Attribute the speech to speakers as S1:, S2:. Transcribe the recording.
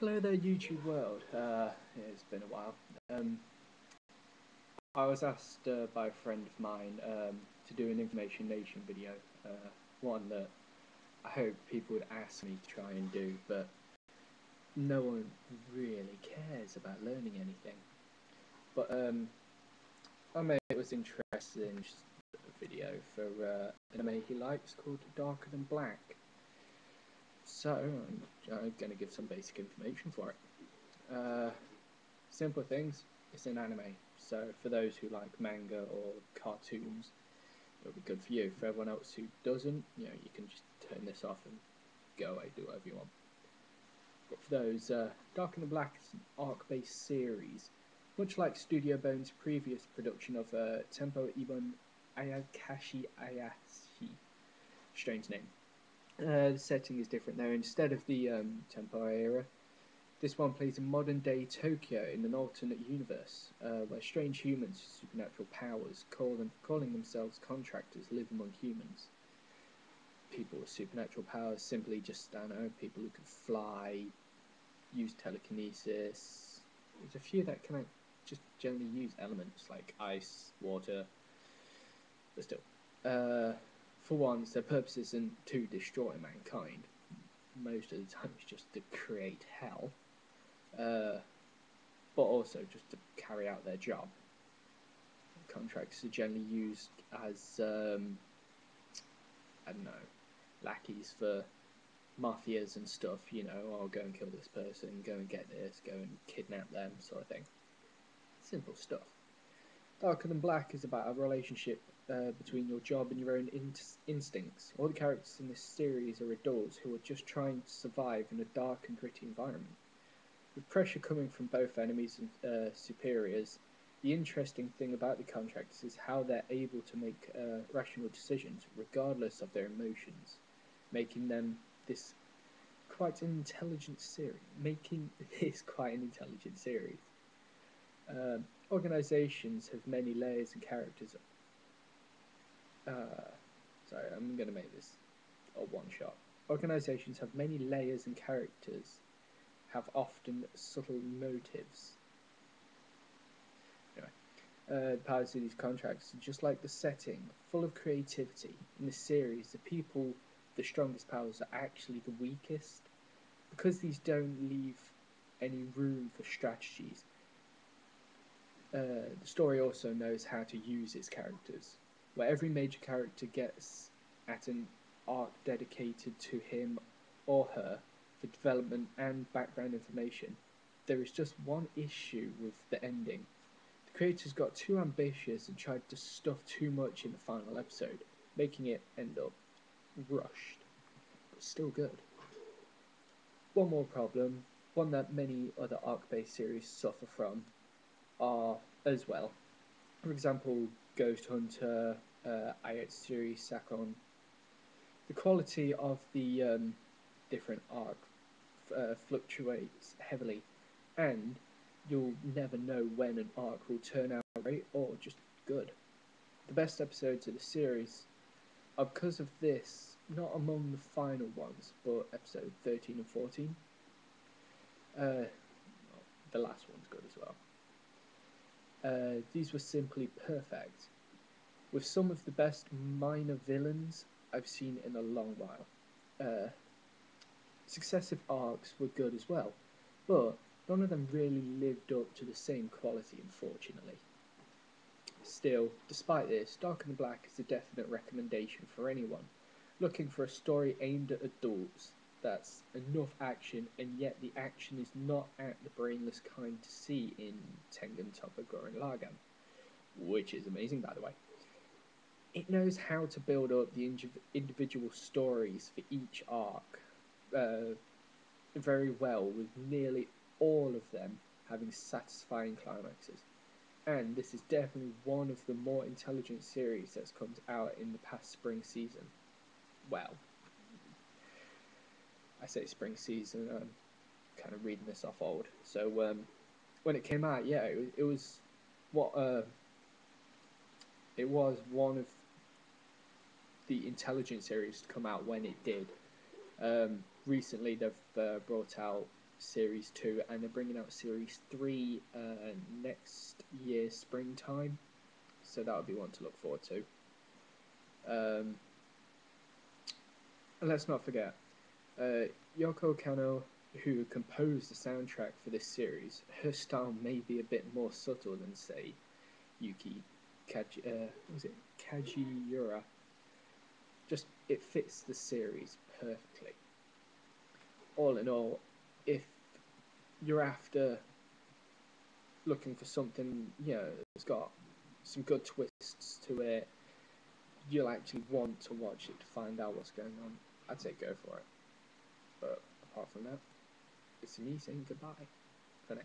S1: Hello there, YouTube world. It's been a while. Um, I was asked by a friend of mine to do an Information Nation video, one that I hope people would ask me to try and do, but no one really cares about learning anything. But my mate was interested in just a video for an anime he likes called Darker Than Black. So I'm going to give some basic information for it. Simple things, it's an anime, so for those who like manga or cartoons, it'll be good for you. For everyone else who doesn't, you can just turn this off and go away, do whatever you want. But for those, Dark and the Black is an arc-based series, much like Studio Bones' previous production of Tempo Ibon Ayakashi Ayashi. Strange name. The setting is different though. Instead of the Tempo era, this one plays in modern-day Tokyo in an alternate universe, where strange humans with supernatural powers, calling themselves contractors, live among humans. People with supernatural powers simply just, I don't know, people who can fly, use telekinesis. There's a few that can just generally use elements like ice, water, but still. For once, their purpose isn't to destroy mankind. Most of the time it's just to create hell. But also just to carry out their job. Contracts are generally used as, I don't know, lackeys for mafias and stuff, I'll go and kill this person, go and get this, go and kidnap them, sort of thing. Simple stuff. Darker Than Black is about a relationship between your job and your own instincts. All the characters in this series are adults who are just trying to survive in a dark and gritty environment. With pressure coming from both enemies and superiors, the interesting thing about the contractors is how they're able to make rational decisions regardless of their emotions, making this quite an intelligent series. Organizations have many layers and characters. Sorry, I'm going to make this a one-shot. Organizations have many layers and characters, have often subtle motives. Anyway, the powers of these contracts are just like the setting, full of creativity. In this series, the people with the strongest powers are actually the weakest. Because these don't leave any room for strategies, the story also knows how to use its characters, where every major character gets at an arc dedicated to him or her for development and background information. There is just one issue with the ending. The creators got too ambitious and tried to stuff too much in the final episode, making it end up rushed, but still good. One more problem, one that many other arc-based series suffer from, are as well. For example, Ghost Hunter, Ayatsuri Sakon. The quality of the different arc fluctuates heavily, and you'll never know when an arc will turn out great or just good. The best episodes of the series are, because of this, not among the final ones, but episode 13 and 14. The last one's good as well. These were simply perfect, with some of the best minor villains I've seen in a long while. Successive arcs were good as well, but none of them really lived up to the same quality, unfortunately. Still, despite this, Dark and the Black is a definite recommendation for anyone looking for a story aimed at adults that's enough action, and yet the action is not at the brainless kind to see in Tengen Toppa Gurren Lagann, which is amazing, by the way. It knows how to build up the individual stories for each arc very well, with nearly all of them having satisfying climaxes. And this is definitely one of the more intelligent series that's come out in the past spring season. Well, I say spring season, I'm kind of reading this off old. So when it came out, yeah, it was one of the intelligent series to come out when it did. Recently, they've brought out Series 2, and they're bringing out Series 3 next year springtime, so that would be one to look forward to. And let's not forget, Yoko Kanno, who composed the soundtrack for this series, her style may be a bit more subtle than, say, Kajiura. Just, it fits the series perfectly. All in all, if you're after looking for something, it's got some good twists to it, you'll actually want to watch it to find out what's going on, I'd say go for it. But apart from that, it's me saying goodbye for now.